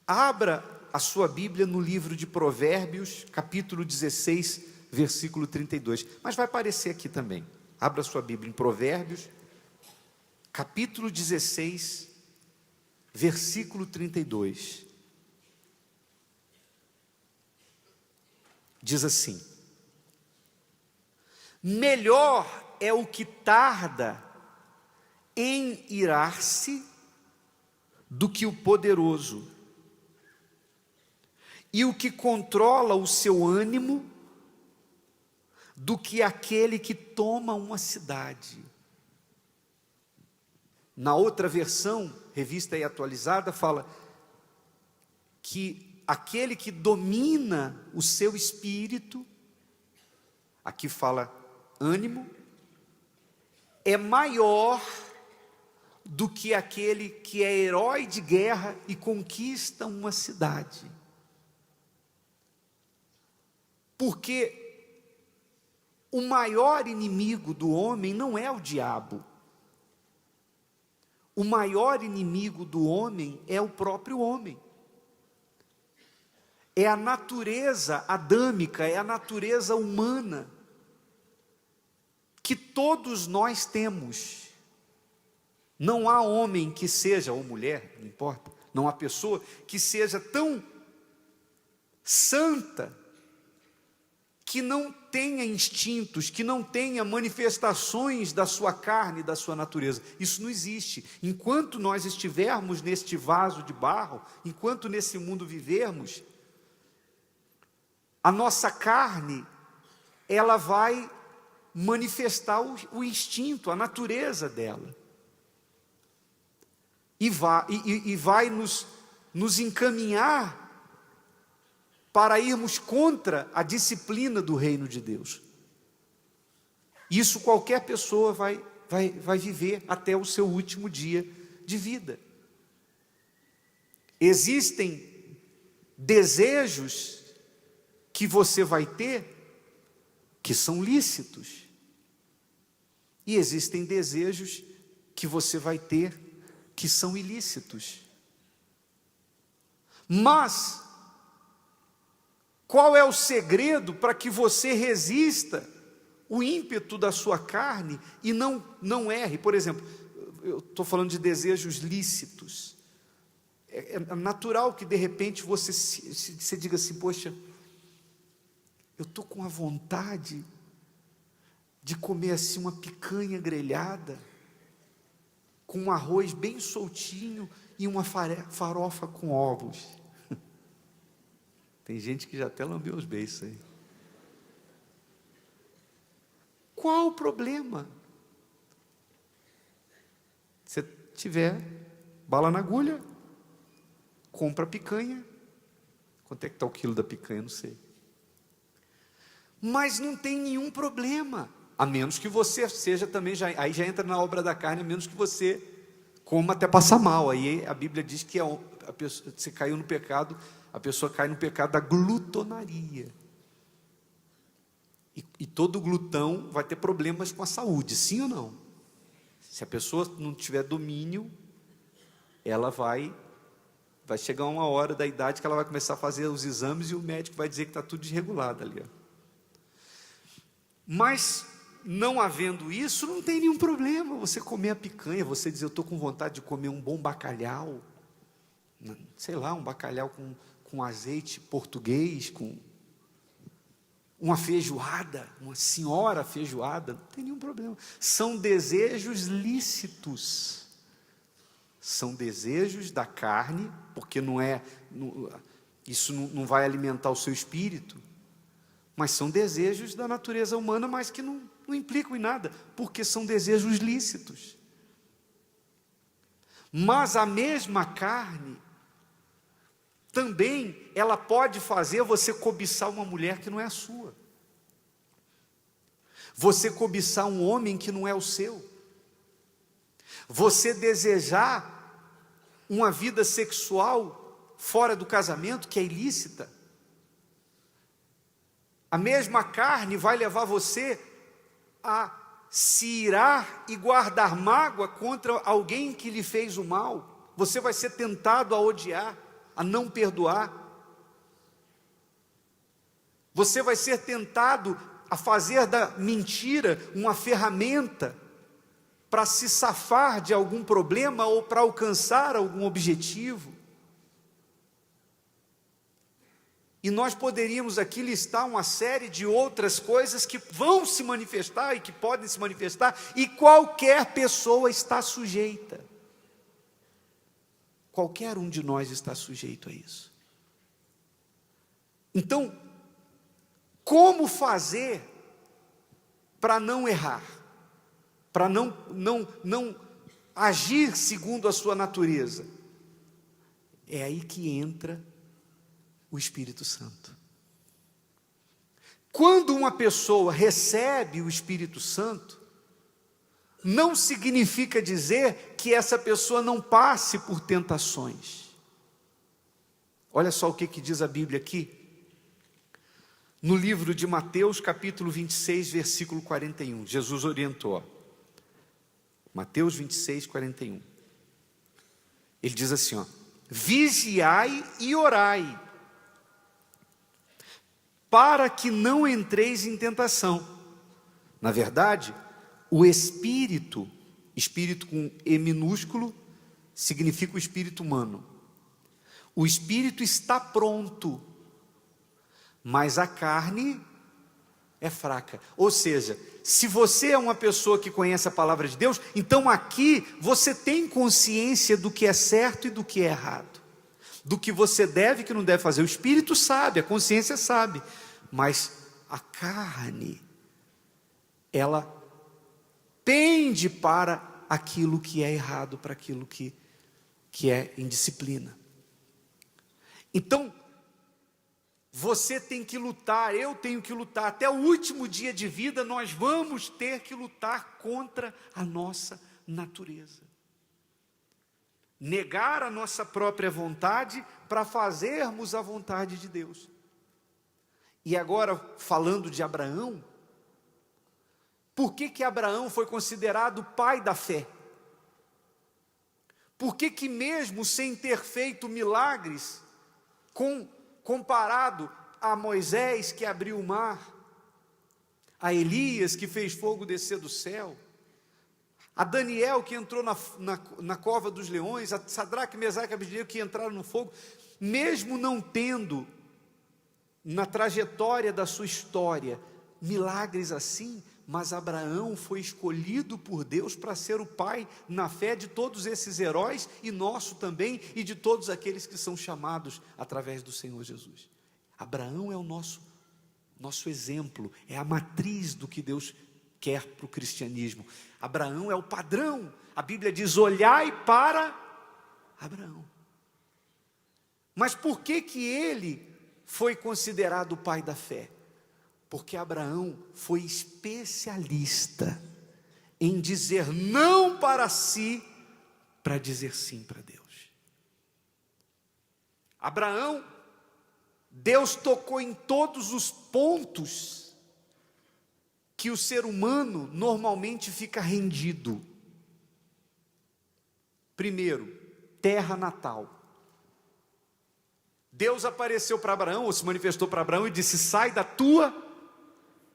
Abra a sua Bíblia no livro de Provérbios, capítulo 16, versículo 32. Mas vai aparecer aqui também. Abra a sua Bíblia em Provérbios, capítulo 16, versículo 32. Diz assim: melhor é o que tarda em irar-se do que o poderoso, e o que controla o seu ânimo do que aquele que toma uma cidade. Na outra versão, revista e atualizada, fala que aquele que domina o seu espírito, aqui fala ânimo, é maior do que aquele que é herói de guerra e conquista uma cidade. Porque o maior inimigo do homem não é o diabo. O maior inimigo do homem é o próprio homem. É a natureza adâmica, é a natureza humana que todos nós temos. Não há homem que seja, ou mulher, não importa, não há pessoa que seja tão santa que não tenha instintos, que não tenha manifestações da sua carne, da sua natureza. Isso não existe. Enquanto nós estivermos neste vaso de barro, enquanto nesse mundo vivermos, a nossa carne, ela vai manifestar o instinto, a natureza dela. E vai nos encaminhar para irmos contra a disciplina do reino de Deus. Isso qualquer pessoa vai viver até o seu último dia de vida. Existem desejos que você vai ter que são lícitos. E existem desejos que você vai ter que são ilícitos. Mas qual é o segredo para que você resista o ímpeto da sua carne e não erre? Por exemplo, eu estou falando de desejos lícitos. É natural que de repente você diga assim: poxa, eu estou com a vontade de comer assim uma picanha grelhada, com um arroz bem soltinho e uma farofa com ovos. Tem gente que já até lambeu os beiços aí. Qual o problema? Se tiver bala na agulha, compra picanha. Quanto é que está o quilo da picanha? Não sei. Mas não tem nenhum problema, a menos que você seja também, aí já entra na obra da carne, a menos que você coma até passar mal. Aí a Bíblia diz que a pessoa, você caiu no pecado, a pessoa cai no pecado da glutonaria. E todo glutão vai ter problemas com a saúde, sim ou não? Se a pessoa não tiver domínio, ela vai chegar uma hora da idade que ela vai começar a fazer os exames e o médico vai dizer que está tudo desregulado ali. Mas, não havendo isso, não tem nenhum problema você comer a picanha, você dizer: eu estou com vontade de comer um bom bacalhau, sei lá, um bacalhau com azeite português, com uma feijoada, uma senhora feijoada, não tem nenhum problema. São desejos lícitos, são desejos da carne, porque isso não vai alimentar o seu espírito, mas são desejos da natureza humana, mas que não implicam em nada, porque são desejos lícitos. Mas a mesma carne, também, ela pode fazer você cobiçar uma mulher que não é a sua. Você cobiçar um homem que não é o seu. Você desejar uma vida sexual fora do casamento, que é ilícita. A mesma carne vai levar você a se irar e guardar mágoa contra alguém que lhe fez o mal. Você vai ser tentado a odiar. a não perdoar. Você vai ser tentado a fazer da mentira uma ferramenta para se safar de algum problema ou para alcançar algum objetivo. E nós poderíamos aqui listar uma série de outras coisas que vão se manifestar e que podem se manifestar, e qualquer pessoa está sujeita. Qualquer um de nós está sujeito a isso. Então, como fazer para não errar? Para não agir segundo a sua natureza? É aí que entra o Espírito Santo. Quando uma pessoa recebe o Espírito Santo, não significa dizer que essa pessoa não passe por tentações. Olha só o que diz a Bíblia aqui, no livro de Mateus, capítulo 26, versículo 41. Jesus orientou, Mateus 26, 41. Ele diz assim, vigiai e orai, para que não entreis em tentação. Na verdade, o espírito com E minúsculo, significa o espírito humano. O espírito está pronto, mas a carne é fraca. Ou seja, se você é uma pessoa que conhece a palavra de Deus, então aqui você tem consciência do que é certo e do que é errado, do que você deve e que não deve fazer. O espírito sabe, a consciência sabe, mas a carne, ela pende para aquilo que é errado, para aquilo que é indisciplina. Então, você tem que lutar, eu tenho que lutar, até o último dia de vida nós vamos ter que lutar contra a nossa natureza. Negar a nossa própria vontade para fazermos a vontade de Deus. E agora, falando de Abraão, por que Abraão foi considerado o pai da fé? Por que mesmo sem ter feito milagres, comparado a Moisés que abriu o mar, a Elias que fez fogo descer do céu, a Daniel que entrou na cova dos leões, a Sadraque, Mesaque e Abednego que entraram no fogo, mesmo não tendo na trajetória da sua história milagres assim, mas Abraão foi escolhido por Deus para ser o pai na fé de todos esses heróis, e nosso também, e de todos aqueles que são chamados através do Senhor Jesus. Abraão é o nosso exemplo, é a matriz do que Deus quer para o cristianismo. Abraão é o padrão. A Bíblia diz, olhai para Abraão. Mas por que ele foi considerado o pai da fé? Porque Abraão foi especialista em dizer não para si, para dizer sim para Deus. Abraão, Deus tocou em todos os pontos que o ser humano normalmente fica rendido. Primeiro, terra natal. Deus apareceu para Abraão, ou se manifestou para Abraão e disse, sai da tua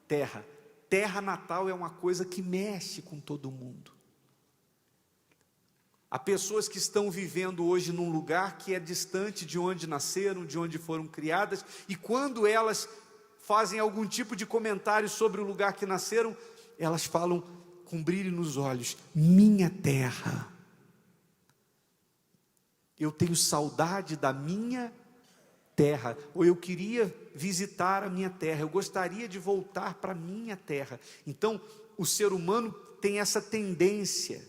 terra. Terra natal é uma coisa que mexe com todo mundo. Há pessoas que estão vivendo hoje num lugar que é distante de onde nasceram, de onde foram criadas, e quando elas fazem algum tipo de comentário sobre o lugar que nasceram, elas falam com brilho nos olhos, minha terra. Eu tenho saudade da minha terra, ou eu queria visitar a minha terra, eu gostaria de voltar para a minha terra. Então, o ser humano tem essa tendência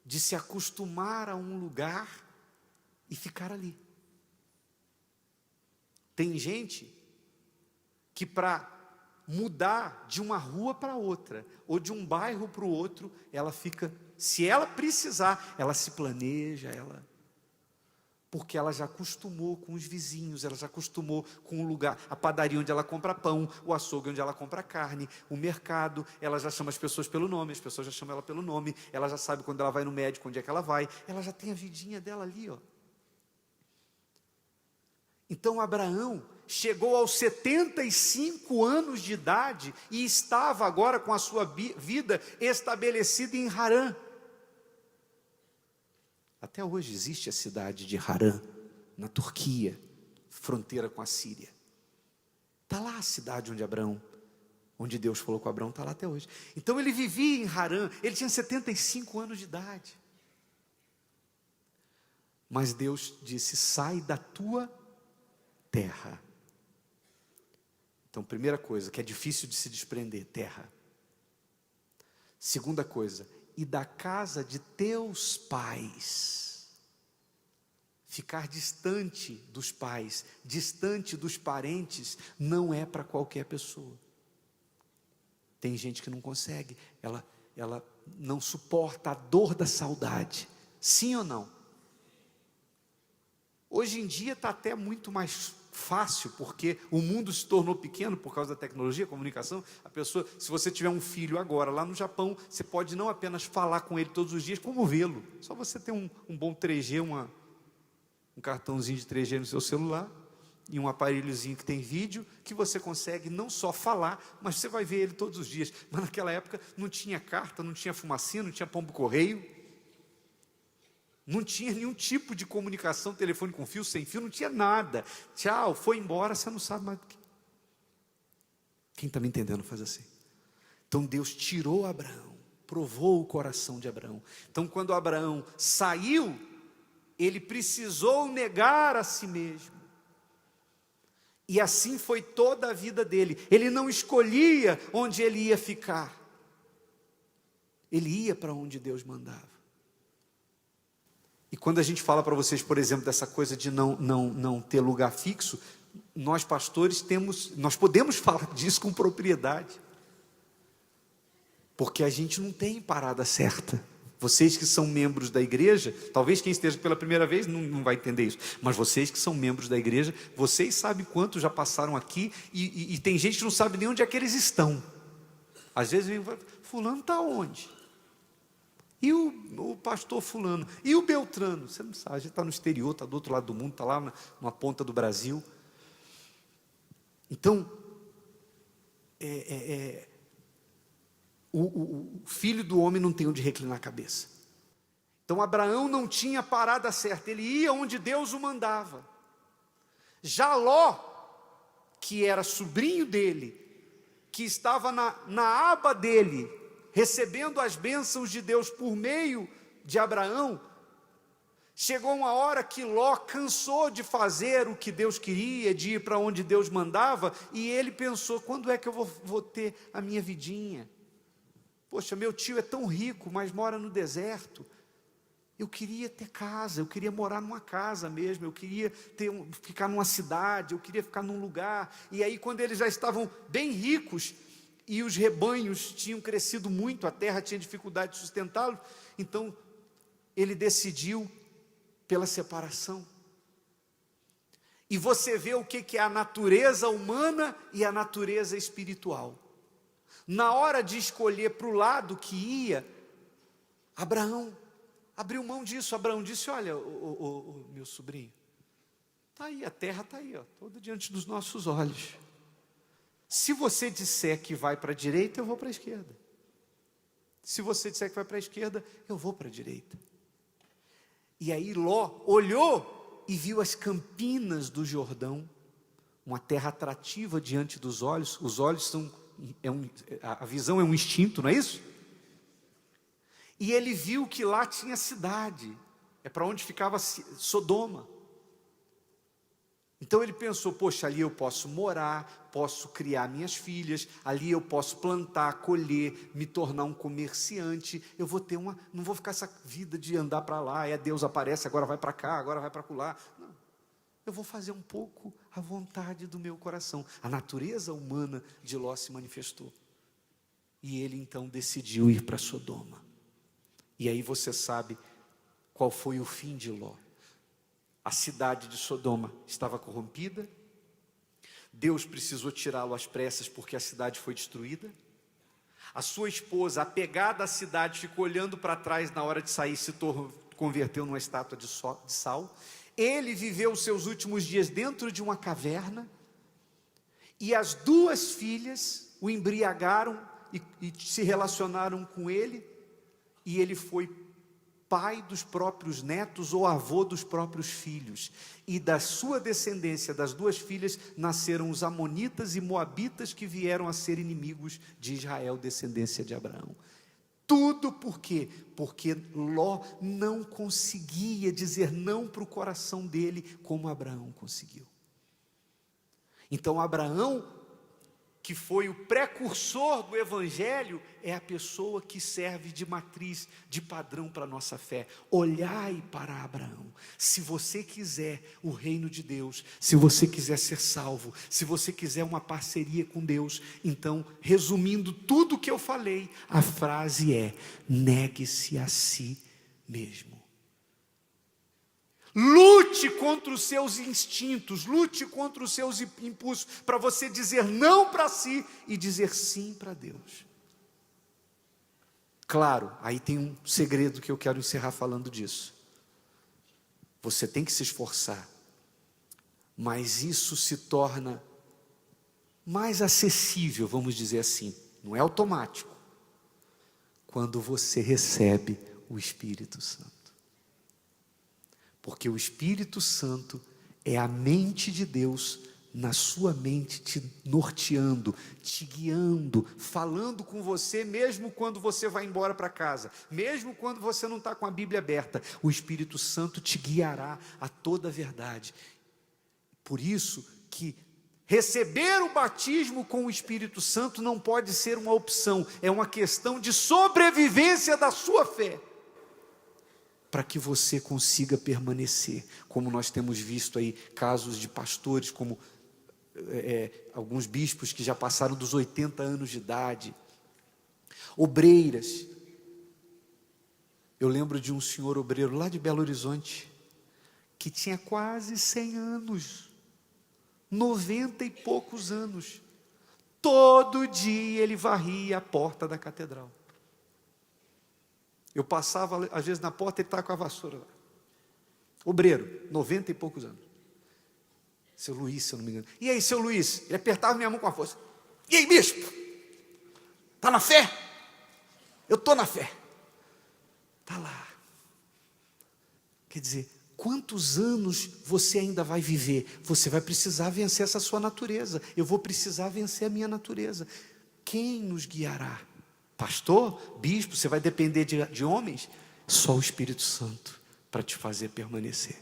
de se acostumar a um lugar e ficar ali. Tem gente que para mudar de uma rua para outra, ou de um bairro para o outro, ela fica, se ela precisar, ela se planeja, porque ela já acostumou com os vizinhos, ela já acostumou com o lugar, a padaria onde ela compra pão, o açougue onde ela compra carne, o mercado, ela já chama as pessoas pelo nome, as pessoas já chamam ela pelo nome, ela já sabe quando ela vai no médico, onde é que ela vai, ela já tem a vidinha dela ali, Então Abraão chegou aos 75 anos de idade e estava agora com a sua vida estabelecida em Harã. Até hoje existe a cidade de Harã, na Turquia, fronteira com a Síria. Está lá a cidade onde Deus falou com Abraão, está lá até hoje. Então ele vivia em Harã, ele tinha 75 anos de idade. Mas Deus disse: sai da tua terra. Então, primeira coisa, que é difícil de se desprender, terra. Segunda coisa, e da casa de teus pais. Ficar distante dos pais, distante dos parentes, não é para qualquer pessoa. Tem gente que não consegue, ela não suporta a dor da saudade. Sim ou não? Hoje em dia está até muito mais fácil, porque o mundo se tornou pequeno por causa da tecnologia, comunicação. A pessoa, se você tiver um filho agora lá no Japão, você pode não apenas falar com ele todos os dias, como vê-lo. Só você ter um bom 3G, um cartãozinho de 3G no seu celular, e um aparelhozinho que tem vídeo, que você consegue não só falar, mas você vai ver ele todos os dias. Mas naquela época não tinha carta, não tinha fumacinha, não tinha pombo-correio, não tinha nenhum tipo de comunicação, telefone com fio, sem fio, não tinha nada. Tchau, foi embora, você não sabe mais do que. Quem está me entendendo faz assim. Então Deus tirou Abraão, provou o coração de Abraão. Então quando Abraão saiu, ele precisou negar a si mesmo. E assim foi toda a vida dele. Ele não escolhia onde ele ia ficar. Ele ia para onde Deus mandava. E quando a gente fala para vocês, por exemplo, dessa coisa de não ter lugar fixo, nós pastores nós podemos falar disso com propriedade. Porque a gente não tem parada certa. Vocês que são membros da igreja, talvez quem esteja pela primeira vez não vai entender isso, mas vocês que são membros da igreja, vocês sabem quantos já passaram aqui, e tem gente que não sabe nem onde é que eles estão. Às vezes vem, fulano está onde? E o pastor fulano? E o Beltrano? Você não sabe, a gente está no exterior, está do outro lado do mundo, está lá numa ponta do Brasil. Então, o filho do homem não tem onde reclinar a cabeça. Então Abraão não tinha parada certa, ele ia onde Deus o mandava. Já Ló, que era sobrinho dele, que estava na aba dele, recebendo as bênçãos de Deus por meio de Abraão, chegou uma hora que Ló cansou de fazer o que Deus queria, de ir para onde Deus mandava, e ele pensou: quando é que eu vou ter a minha vidinha? Poxa, meu tio é tão rico, mas mora no deserto. Eu queria ter casa, eu queria morar numa casa mesmo, eu queria ficar numa cidade, eu queria ficar num lugar. E aí, quando eles já estavam bem ricos, e os rebanhos tinham crescido muito, a terra tinha dificuldade de sustentá-los, então ele decidiu pela separação. E você vê o que é a natureza humana e a natureza espiritual. Na hora de escolher para o lado que ia, Abraão abriu mão disso. Abraão disse: olha, meu sobrinho, está aí, a terra está aí, toda diante dos nossos olhos. Se você disser que vai para a direita, eu vou para a esquerda. Se você disser que vai para a esquerda, eu vou para a direita. E aí Ló olhou e viu as campinas do Jordão, uma terra atrativa diante dos olhos. Os olhos a visão é um instinto, não é isso? E ele viu que lá tinha cidade, é para onde ficava Sodoma. Então ele pensou: poxa, ali eu posso morar, posso criar minhas filhas, ali eu posso plantar, colher, me tornar um comerciante, eu vou ter não vou ficar essa vida de andar para lá, Deus aparece, agora vai para cá, agora vai para lá. Não, eu vou fazer um pouco a vontade do meu coração. A natureza humana de Ló se manifestou. E ele então decidiu ir para Sodoma. E aí você sabe qual foi o fim de Ló. A cidade de Sodoma estava corrompida. Deus precisou tirá-lo às pressas porque a cidade foi destruída. A sua esposa, apegada à cidade, ficou olhando para trás na hora de sair, se converteu numa estátua de sal. ele viveu os seus últimos dias dentro de uma caverna, e as duas filhas o embriagaram e se relacionaram com ele, e ele foi pai dos próprios netos ou avô dos próprios filhos, e da sua descendência, das duas filhas, nasceram os amonitas e moabitas, que vieram a ser inimigos de Israel, descendência de Abraão. Tudo por quê? Porque Ló não conseguia dizer não para o coração dele, como Abraão conseguiu. Então Abraão, que foi o precursor do Evangelho, é a pessoa que serve de matriz, de padrão para a nossa fé. Olhai para Abraão. Se você quiser o reino de Deus, se você quiser ser salvo, se você quiser uma parceria com Deus, então, resumindo tudo o que eu falei, a frase é: negue-se a si mesmo. Lute contra os seus instintos, lute contra os seus impulsos, para você dizer não para si e dizer sim para Deus. Claro, aí tem um segredo que eu quero encerrar falando disso. Você tem que se esforçar, mas isso se torna mais acessível, vamos dizer assim, não é automático, quando você recebe o Espírito Santo. Porque o Espírito Santo é a mente de Deus na sua mente, te norteando, te guiando, falando com você, mesmo quando você vai embora para casa, mesmo quando você não está com a Bíblia aberta, o Espírito Santo te guiará a toda a verdade. Por isso que receber o batismo com o Espírito Santo não pode ser uma opção, é uma questão de sobrevivência da sua fé, para que você consiga permanecer, como nós temos visto aí, casos de pastores, como alguns bispos que já passaram dos 80 anos de idade, obreiras. Eu lembro de um senhor obreiro lá de Belo Horizonte, que tinha quase 100 anos, 90 e poucos anos, todo dia ele varria a porta da catedral. Eu passava, às vezes, na porta, ele estava com a vassoura lá. Obreiro, 90 e poucos anos. Seu Luiz, se eu não me engano. E aí, seu Luiz? Ele apertava minha mão com a força. E aí, bispo? Está na fé? Eu estou na fé. Está lá. Quer dizer, quantos anos você ainda vai viver? Você vai precisar vencer essa sua natureza. Eu vou precisar vencer a minha natureza. Quem nos guiará? Pastor, bispo, você vai depender de homens? Só o Espírito Santo para te fazer permanecer.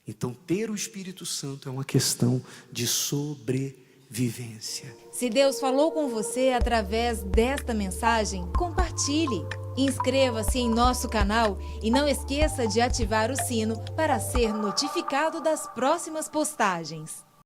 Então, ter o Espírito Santo é uma questão de sobrevivência. Se Deus falou com você através desta mensagem, compartilhe. Inscreva-se em nosso canal e não esqueça de ativar o sino para ser notificado das próximas postagens.